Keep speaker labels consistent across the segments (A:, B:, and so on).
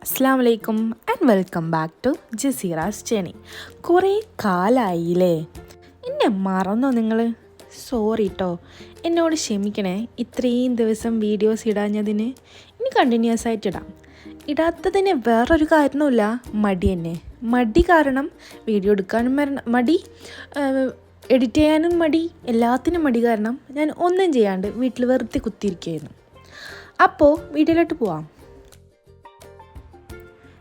A: അസ്സാം വലൈക്കും and welcome back to ജസീറാസ് ചേണി. കുറേ കാലമായില്ലേ, എന്നെ മറന്നോ നിങ്ങൾ? സോറി കേട്ടോ, എന്നോട് ക്ഷമിക്കണേ. ഇത്രയും ദിവസം വീഡിയോസ് ഇടാഞ്ഞതിന് ഇനി കണ്ടിന്യൂസ് ആയിട്ട് ഇടാം. ഇടാത്തതിന് വേറൊരു കാരണമില്ല, മടി തന്നെ. മടി കാരണം വീഡിയോ എടുക്കാനും മടി, എഡിറ്റ് ചെയ്യാനും മടി, എല്ലാത്തിനും മടി കാരണം ഞാൻ ഒന്നും ചെയ്യാണ്ട് വീട്ടിൽ വെറുതെ കുത്തിയിരിക്കുകയായിരുന്നു. അപ്പോൾ വീഡിയോയിലോട്ട് പോവാം.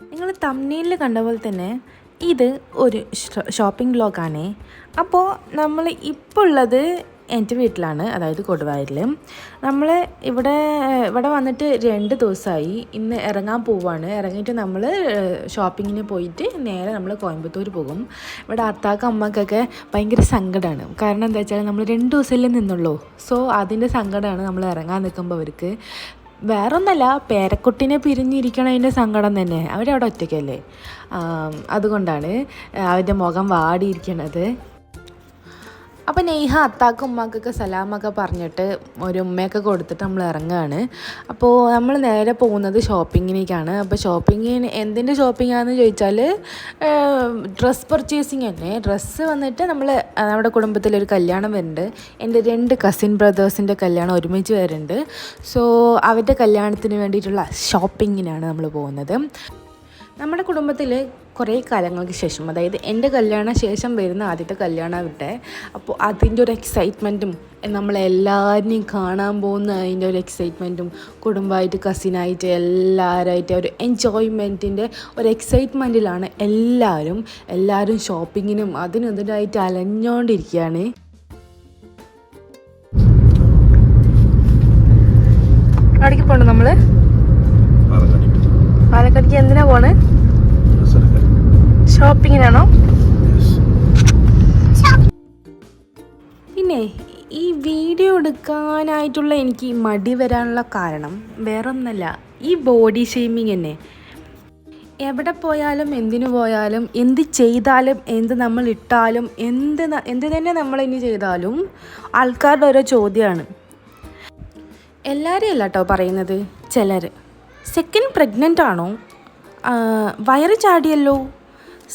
A: നിങ്ങൾ തമ്പ്നെയിലിൽ കണ്ട പോലെ തന്നെ ഇത് ഒരു ഷോപ്പിംഗ് വ്ലോഗാണ്. അപ്പോൾ നമ്മൾ ഇപ്പോൾ ഉള്ളത് എൻ്റെ വീട്ടിലാണ്, അതായത് കൊടുവായൂരിൽ. നമ്മൾ ഇവിടെ വന്നിട്ട് 2 ദിവസമായി. ഇന്ന് ഇറങ്ങാൻ പോവുകയാണ്. ഇറങ്ങിയിട്ട് നമ്മൾ ഷോപ്പിങ്ങിന് പോയിട്ട് നേരെ നമ്മൾ കോയമ്പത്തൂർ പോകും. ഇവിടെ അത്താക്കും അമ്മക്കൊക്കെ ഭയങ്കര സങ്കടമാണ്. കാരണം എന്താ വെച്ചാൽ നമ്മൾ 2 ദിവസമല്ലേ നിന്നുള്ളൂ. സോ അതിൻ്റെ സങ്കടമാണ് നമ്മൾ ഇറങ്ങാൻ നിൽക്കുമ്പോൾ അവർക്ക്. വേറൊന്നല്ല, പേരക്കുട്ടിനെ പിരിഞ്ഞിരിക്കണതിൻ്റെ സങ്കടം തന്നെ. അവരവിടെ ഒറ്റയ്ക്കല്ലേ, അതുകൊണ്ടാണ് അവൻ്റെ മുഖം വാടിയിരിക്കണത്. അപ്പോൾ നെയ്ഹ അത്താക്കും ഉമ്മാക്കൊക്കെ സലാമൊക്കെ പറഞ്ഞിട്ട് ഒരു ഉമ്മയൊക്കെ കൊടുത്തിട്ട് നമ്മൾ ഇറങ്ങുകയാണ്. അപ്പോൾ നമ്മൾ നേരെ പോകുന്നത് ഷോപ്പിങ്ങിലേക്കാണ്. അപ്പോൾ ഷോപ്പിങ്ങിന് എന്തിൻ്റെ ഷോപ്പിങ്ങാണെന്ന് ചോദിച്ചാൽ ഡ്രസ്സ് പർച്ചേസിങ് തന്നെ. ഡ്രസ്സ് വന്നിട്ട് നമ്മുടെ കുടുംബത്തിലൊരു കല്യാണം വരുന്നുണ്ട്. എൻ്റെ 2 കസിൻ ബ്രദേഴ്സിൻ്റെ കല്യാണം ഒരുമിച്ച് വരുന്നുണ്ട്. സോ അവരുടെ കല്യാണത്തിന് വേണ്ടിയിട്ടുള്ള ഷോപ്പിങ്ങിനാണ് നമ്മൾ പോകുന്നത്. നമ്മുടെ കുടുംബത്തിൽ കുറേ കാലങ്ങൾക്ക് ശേഷം, അതായത് എൻ്റെ കല്യാണ ശേഷം വരുന്ന ആദ്യത്തെ കല്യാണം ആവട്ടെ. അപ്പോൾ അതിൻ്റെ ഒരു എക്സൈറ്റ്മെൻറ്റും, നമ്മളെല്ലാവരെയും കാണാൻ പോകുന്ന അതിൻ്റെ ഒരു എക്സൈറ്റ്മെൻറ്റും, കുടുംബമായിട്ട് കസിനായിട്ട് എല്ലാവരുമായിട്ട് ഒരു എൻജോയ്മെൻറ്റിൻ്റെ ഒരു എക്സൈറ്റ്മെൻറ്റിലാണ് എല്ലാവരും ഷോപ്പിങ്ങിനും അതിനും ഇതിനായിട്ട് അലഞ്ഞുകൊണ്ടിരിക്കുകയാണ്. അവിടേക്ക് പോകണം നമ്മൾ. പാലക്കാടേക്ക് എന്തിനാ പോണേ? ഷോപ്പിങ്ങിനാണോ? പിന്നെ ഈ വീഡിയോ എടുക്കാനായിട്ടുള്ള എനിക്ക് മടി വരാനുള്ള കാരണം വേറൊന്നല്ല, ഈ ബോഡി ഷെയ്മിങ് തന്നെ. എവിടെ പോയാലും എന്തിനു പോയാലും എന്ത് ചെയ്താലും എന്ത് നമ്മൾ ഇട്ടാലും എന്ത് തന്നെ നമ്മളിനി ചെയ്താലും ആൾക്കാരുടെ ഓരോ ചോദ്യമാണ്. എല്ലാവരും അല്ല കേട്ടോ പറയുന്നത്, ചിലർ സെക്കൻഡ് പ്രഗ്നൻ്റ് ആണോ, വയറ് ചാടിയല്ലോ,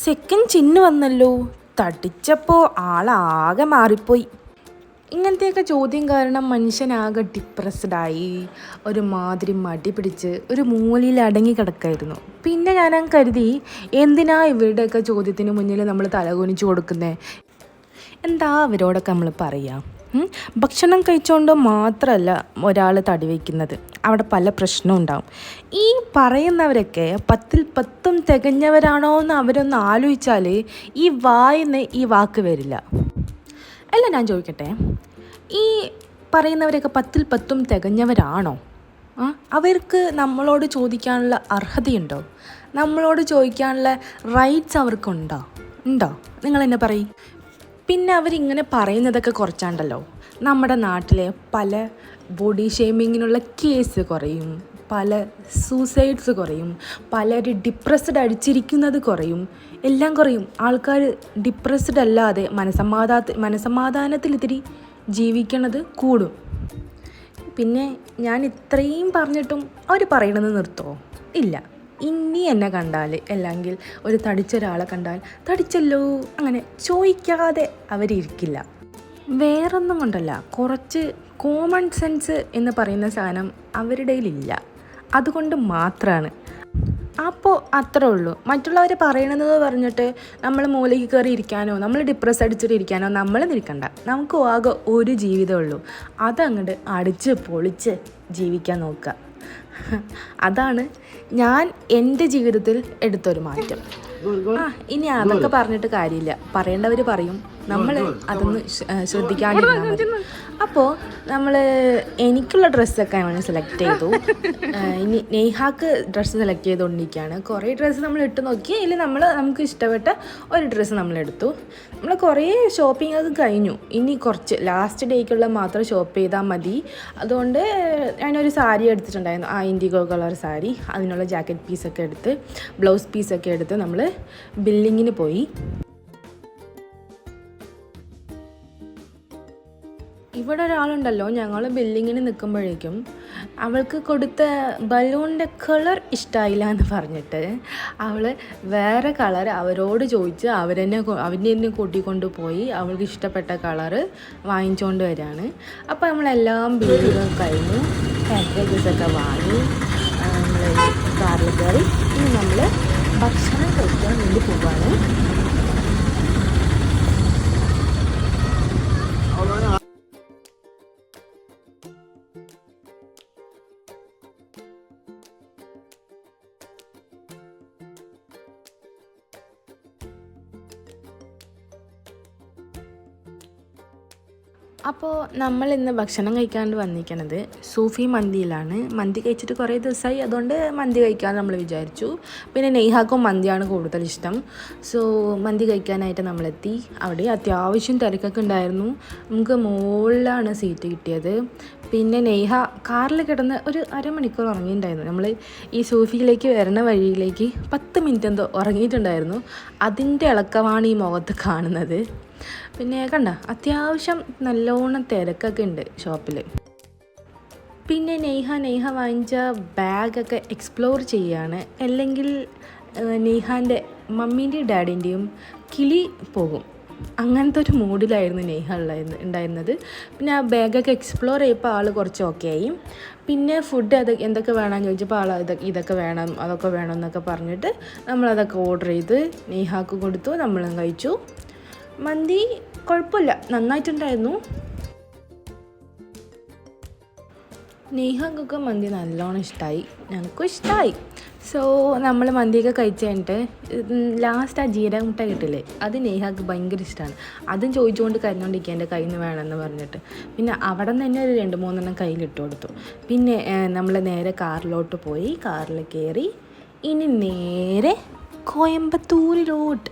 A: സെക്കൻഡ് ചിന്ന് വന്നല്ലോ, തടിച്ചപ്പോൾ ആളാകെ മാറിപ്പോയി. ഇങ്ങനത്തെയൊക്കെ ചോദ്യം കാരണം മനുഷ്യനാകെ ഡിപ്രസ്ഡായി, ഒരു മാതിരി മടി പിടിച്ച് ഒരു മൂലയിൽ അടങ്ങി കിടക്കായിരുന്നു. പിന്നെ ഞാൻ കരുതി, എന്തിനാ ഇവരുടെയൊക്കെ ചോദ്യത്തിന് മുന്നിൽ നമ്മൾ തലകുനിച്ച് കൊടുക്കുന്നത്? എന്താ അവരോടൊക്കെ നമ്മൾ പറയാം? ഭക്ഷണം കഴിച്ചുകൊണ്ട് മാത്രമല്ല ഒരാൾ തടി വയ്ക്കുന്നത്, അവിടെ പല പ്രശ്നവും ഉണ്ടാവും. ഈ പറയുന്നവരൊക്കെ 10ൽ 10 തികഞ്ഞവരാണോ എന്ന് അവരൊന്ന് ആലോചിച്ചാൽ ഈ വായിന്ന് ഈ വാക്ക് വരില്ല. അല്ല, ഞാൻ ചോദിക്കട്ടെ, ഈ പറയുന്നവരൊക്കെ 10ൽ 10 തികഞ്ഞവരാണോ? അവർക്ക് നമ്മളോട് ചോദിക്കാനുള്ള അർഹതയുണ്ടോ? നമ്മളോട് ചോദിക്കാനുള്ള റൈറ്റ്സ് അവർക്കുണ്ടോ? നിങ്ങളെന്നെ പറയും. പിന്നെ അവരിങ്ങനെ പറയുന്നതൊക്കെ കുറച്ചാണ്ടല്ലോ, നമ്മുടെ നാട്ടിലെ പല ബോഡി ഷെയ്മിങ്ങിനുള്ള കേസ് കുറയും, പല സൂസൈഡ്സ് കുറയും, പലർ ഡിപ്രസ്ഡ് അടിച്ചിരിക്കുന്നത് കുറയും, എല്ലാം കുറയും. ആൾക്കാർ ഡിപ്രസ്ഡ് അല്ലാതെ മനസമാധാനത്തിൽ ഇത്തിരി ജീവിക്കണത് കൂടും. പിന്നെ ഞാൻ ഇത്രയും പറഞ്ഞിട്ടും അവർ പറയണത് നിർത്തുമോ? ഇല്ല. ഇനി എന്നെ കണ്ടാൽ, അല്ലെങ്കിൽ ഒരു തടിച്ച ഒരാളെ കണ്ടാൽ തടിച്ചല്ലോ അങ്ങനെ ചോദിക്കാതെ അവരിരിക്കില്ല. വേറൊന്നും കൊണ്ടല്ല, കുറച്ച് കോമൺ സെൻസ് എന്ന് പറയുന്ന സാധനം അവരുടെ കയ്യിലില്ല, അതുകൊണ്ട് മാത്രമാണ്. അപ്പോൾ അത്രേ ഉള്ളൂ. മറ്റുള്ളവർ പറയണമെന്ന് പറഞ്ഞിട്ട് നമ്മൾ മൂലയ്ക്ക് കയറി ഇരിക്കാനോ, നമ്മൾ ഡിപ്രസ് അടിച്ചിട്ട് ഇരിക്കാനോ നമ്മൾ നിൽക്കണ്ട. നമുക്ക് ആകെ ഒരു ജീവിതമേ ഉള്ളൂ, അതങ്ങോട്ട് അടിച്ച് പൊളിച്ച് ജീവിക്കാൻ നോക്കുക. അതാണ് ഞാൻ എൻ്റെ ജീവിതത്തിൽ എടുത്തൊരു മാറ്റം. ഇനി അതൊക്കെ പറഞ്ഞിട്ട് കാര്യമില്ല, പറയേണ്ടവർ പറയും, നമ്മൾ അതൊന്ന് ശ്രദ്ധിക്കാണ്ടിരുന്നാൽ മതി. അപ്പോൾ എനിക്കുള്ള ഡ്രസ്സൊക്കെ ഞാൻ സെലക്ട് ചെയ്തു. ഇനി നെയ്ഹാക്ക് ഡ്രസ്സ് സെലക്ട് ചെയ്തുകൊണ്ടിരിക്കുകയാണ്. കുറേ ഡ്രസ്സ് നമ്മൾ ഇട്ട് നോക്കി, അതിൽ നമുക്ക് ഇഷ്ടപ്പെട്ട ഒരു ഡ്രസ്സ് നമ്മളെടുത്തു. നമ്മൾ കുറേ ഷോപ്പിംഗ് ഒക്കെ കഴിഞ്ഞു. ഇനി കുറച്ച് ലാസ്റ്റ് ഡേക്കുള്ള മാത്രം ഷോപ്പ് ചെയ്താൽ മതി. അതുകൊണ്ട് ഞാനൊരു സാരി എടുത്തിട്ടുണ്ടായിരുന്നു, ഇൻഡിഗോ കളർ സാരി. അതിനുള്ള ജാക്കറ്റ് പീസൊക്കെ എടുത്ത്, ബ്ലൗസ് പീസൊക്കെ എടുത്ത് നമ്മൾ ബില്ലിങ്ങിന് പോയി. ഇവിടെ ഒരാളുണ്ടല്ലോ, ഞങ്ങൾ ബില്ലിങ്ങിന് നിൽക്കുമ്പോഴേക്കും അവൾക്ക് കൊടുത്ത ബലൂണിൻ്റെ കളർ ഇഷ്ടമായില്ല എന്ന് പറഞ്ഞിട്ട് അവൾ വേറെ കളർ അവരോട് ചോദിച്ച് അവരെ തന്നെ കൂട്ടിക്കൊണ്ട് പോയി അവൾക്ക് ഇഷ്ടപ്പെട്ട കളറ് വാങ്ങിച്ചുകൊണ്ട് വരികയാണ്. അപ്പോൾ നമ്മളെല്ലാം ബില്ലുകൾ കഴിഞ്ഞു, പാക്കേജസൊക്കെ വാങ്ങി നമ്മൾ കാറിൽ കയറി ഇനി നമ്മൾ ഭക്ഷണം കഴിക്കാൻ വേണ്ടി പോവുകയാണ്. അപ്പോൾ നമ്മൾ ഇന്ന് ഭക്ഷണം കഴിക്കാണ്ട് വന്നിരിക്കുന്നത് സൂഫി മന്തിയിലാണ്. മന്തി കഴിച്ചിട്ട് കുറേ ദിവസമായി, അതുകൊണ്ട് മന്തി കഴിക്കാൻ നമ്മൾ വിചാരിച്ചു. പിന്നെ നെയ്ഹാക്കും മന്തിയാണ് കൂടുതൽ ഇഷ്ടം. സോ മന്തി കഴിക്കാനായിട്ട് നമ്മളെത്തി. അവിടെ അത്യാവശ്യം തിരക്കൊക്കെ ഉണ്ടായിരുന്നു. നമുക്ക് മുകളിലാണ് സീറ്റ് കിട്ടിയത്. പിന്നെ നെയ്ഹ കാറിൽ കിടന്ന് ഒരു അരമണിക്കൂർ ഉറങ്ങിയിട്ടുണ്ടായിരുന്നു. നമ്മൾ ഈ സൂഫിയിലേക്ക് വരുന്ന വഴിയിലേക്ക് 10 മിനിറ്റ് എന്തോ ഉറങ്ങിയിട്ടുണ്ടായിരുന്നു. അതിൻ്റെ ഇളക്കമാണ് ഈ മുഖത്ത് കാണുന്നത്. പിന്നെ കണ്ട അത്യാവശ്യം നല്ലോണം തിരക്കൊക്കെ ഉണ്ട് ഷോപ്പിൽ. പിന്നെ നെയ്ഹ വാങ്ങിച്ച ബാഗൊക്കെ എക്സ്പ്ലോർ ചെയ്യുകയാണ്. അല്ലെങ്കിൽ നെയ്ഹാൻ്റെ മമ്മീൻ്റെയും ഡാഡിൻ്റെയും കിളി പോകും. അങ്ങനത്തെ ഒരു മൂഡിലായിരുന്നു നെയ്ഹ ഉണ്ടായിരുന്നത്. പിന്നെ ആ ബാഗൊക്കെ എക്സ്പ്ലോർ ചെയ്യപ്പോൾ ആൾ കുറച്ച് ഓക്കെ ആയി. പിന്നെ ഫുഡ് എന്തൊക്കെ വേണമെന്ന് ചോദിച്ചപ്പോൾ ആൾ ഇതൊക്കെ വേണം അതൊക്കെ വേണം എന്നൊക്കെ പറഞ്ഞിട്ട് നമ്മളതൊക്കെ ഓർഡർ ചെയ്ത് നെയ്ഹാക്ക് കൊടുത്തു, നമ്മളും കഴിച്ചു. മന്തി കുഴപ്പമില്ല, നന്നായിട്ടുണ്ടായിരുന്നു. നെയ്ഹാക്കൊക്കെ മന്തി നല്ലോണം ഇഷ്ടമായി, ഞങ്ങൾക്കും ഇഷ്ടമായി. സോ നമ്മൾ മന്തിയൊക്കെ കഴിച്ച് കഴിഞ്ഞിട്ട് ലാസ്റ്റ് ആ ജീരക മുട്ട കിട്ടില്ലേ, അത് നെയ്ഹാക്ക് ഭയങ്കര ഇഷ്ടമാണ്. അതും ചോദിച്ചുകൊണ്ട് കരഞ്ഞുകൊണ്ടിരിക്കുക എൻ്റെ കയ്യിൽ നിന്ന് വേണമെന്ന് പറഞ്ഞിട്ട്. പിന്നെ അവിടെ നിന്ന് തന്നെ ഒരു 2-3 കയ്യിലിട്ട് കൊടുത്തു. പിന്നെ നമ്മൾ നേരെ കാറിലോട്ട് പോയി, കാറിൽ കയറി ഇനി നേരെ കോയമ്പത്തൂരിലോട്ട്.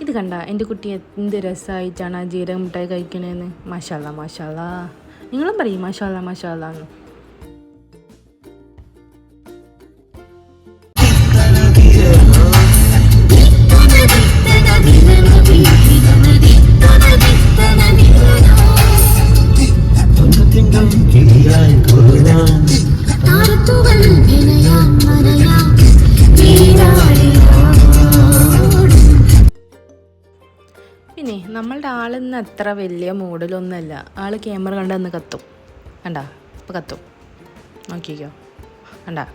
A: ഇത് കണ്ട എൻ്റെ കുട്ടി എന്ത് രസമായിട്ടാണ് ആ ജീരക മിഠായി കഴിക്കണേന്ന്. മാഷാല്ലാ മാഷാല്ലാ, നിങ്ങളും പറയും മാഷാല്ലാ മാഷാല്ലാ എന്ന്. പിന്നെ നമ്മളുടെ ആളിന്ന് അത്ര വലിയ മൂഡിലൊന്നുമല്ല. ആൾ ക്യാമറ കണ്ടന്ന് കത്തും, കണ്ടാ ഇപ്പോൾ കത്തും, നോക്കിക്കോ കണ്ടാ.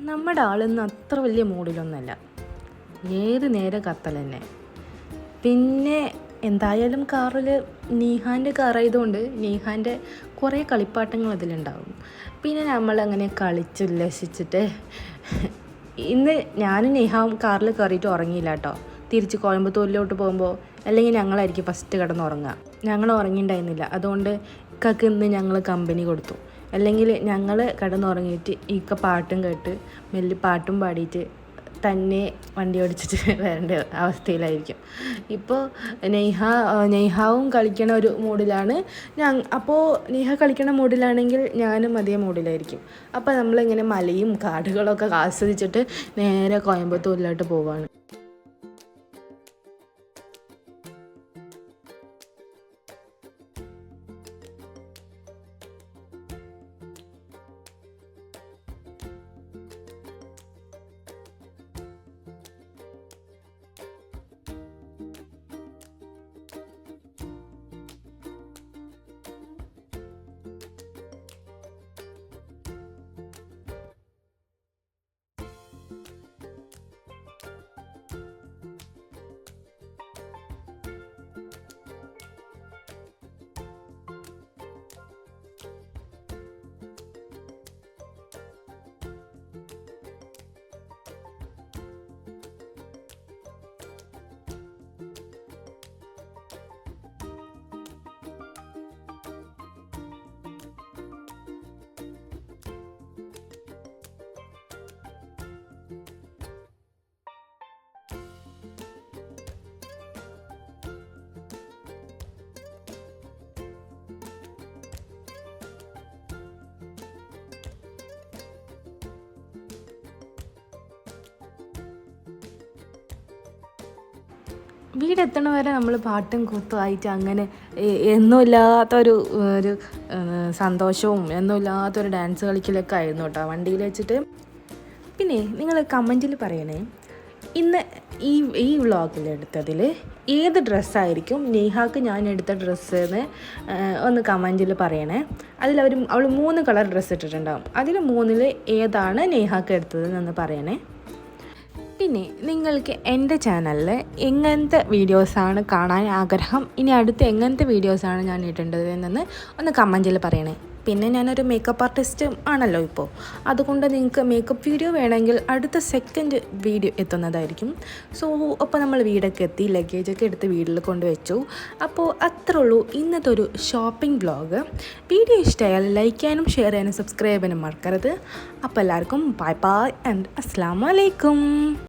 A: നമ്മുടെ ആളിന്ന് അത്ര വലിയ മൂഡിലൊന്നുമല്ല, ഏത് നേരെ കത്തൽ തന്നെ. പിന്നെ എന്തായാലും കാറിൽ നീഹാൻ്റെ കാറായതുകൊണ്ട് നീഹാൻ്റെ കുറേ കളിപ്പാട്ടങ്ങൾ അതിലുണ്ടാവും. പിന്നെ നമ്മളങ്ങനെ കളിച്ചുല്ലസിച്ചിട്ട് ഇന്ന് ഞാനും നീഹാവും കാറിൽ കയറിയിട്ട് ഉറങ്ങിയില്ല കേട്ടോ. തിരിച്ച് കോയമ്പത്തൂരിലോട്ട് പോകുമ്പോൾ അല്ലെങ്കിൽ ഞങ്ങളായിരിക്കും ഫസ്റ്റ് കിടന്നുറങ്ങുക. ഞങ്ങൾ ഉറങ്ങിയിട്ടുണ്ടായിരുന്നില്ല, അതുകൊണ്ട് ഇക്കക്ക് ഇന്ന് ഞങ്ങൾ കമ്പനി കൊടുത്തു. അല്ലെങ്കിൽ ഞങ്ങൾ കിടന്നുറങ്ങിയിട്ട് ഇക്ക പാട്ടും കേട്ട് മെല്ലെ പാട്ടും പാടിയിട്ട് തന്നെ വണ്ടി ഓടിച്ചിട്ട് വരേണ്ട അവസ്ഥയിലായിരിക്കും. ഇപ്പോൾ നെയ്ഹാവും കളിക്കണ ഒരു മൂഡിലാണ്. അപ്പോൾ നെയ്ഹ കളിക്കണ മൂഡിലാണെങ്കിൽ ഞാനും അതേ മൂഡിലായിരിക്കും. അപ്പോൾ നമ്മളിങ്ങനെ മലയും കാടുകളൊക്കെ ആസ്വദിച്ചിട്ട് നേരെ കോയമ്പത്തൂരിലോട്ട് പോവുകയാണ്. വീടെത്തണ വരെ നമ്മൾ പാട്ടും കൂത്തുമായിട്ട് അങ്ങനെ എന്നുമില്ലാത്തൊരു സന്തോഷവും എന്നുമില്ലാത്തൊരു ഡാൻസ് കളിക്കലൊക്കെ ആയിരുന്നു കേട്ടോ വണ്ടിയിൽ വെച്ചിട്ട്. പിന്നെ നിങ്ങൾ കമൻറ്റിൽ പറയണേ, ഇന്ന് ഈ വ്ളോഗിൽ എടുത്തതിൽ ഏത് ഡ്രസ്സായിരിക്കും നേഹാക്ക് ഞാൻ എടുത്ത ഡ്രസ്സ് എന്ന് ഒന്ന് കമൻറ്റിൽ പറയണേ. അവൾ 3 കളർ ഡ്രസ്സ് ഇട്ടിട്ടുണ്ടാകും. അതിൽ 3-ൽ ഏതാണ് നേഹാക്ക് എടുത്തതെന്ന് പറയണേ. പിന്നെ നിങ്ങൾക്ക് എൻ്റെ ചാനലിൽ എങ്ങനത്തെ വീഡിയോസാണ് കാണാൻ ആഗ്രഹം, ഇനി അടുത്ത് എങ്ങനത്തെ വീഡിയോസാണ് ഞാൻ ഇടേണ്ടത് എന്നൊന്ന് ഒന്ന് കമൻറ്റിൽ പറയണേ. പിന്നെ ഞാനൊരു മേക്കപ്പ് ആർട്ടിസ്റ്റ് ആണല്ലോ ഇപ്പോൾ, അതുകൊണ്ട് നിങ്ങൾക്ക് മേക്കപ്പ് വീഡിയോ വേണമെങ്കിൽ അടുത്ത സെക്കൻഡ് വീഡിയോ എത്തുന്നതായിരിക്കും. സോ അപ്പോൾ നമ്മൾ വീടൊക്കെ എത്തി, ലഗേജൊക്കെ എടുത്ത് വീട്ടിൽ കൊണ്ടുവച്ചു. അപ്പോൾ അത്രേ ഉള്ളൂ ഇന്നത്തെ ഒരു ഷോപ്പിംഗ് വ്ളോഗ്. വീഡിയോ ഇഷ്ടമായാൽ ലൈക്ക് ചെയ്യാനും ഷെയർ ചെയ്യാനും സബ്സ്ക്രൈബ് ചെയ്യാനും മറക്കരുത്. അപ്പോൾ എല്ലാവർക്കും ബൈ ബൈ ആൻഡ് അസ്സലാമു അലൈക്കും.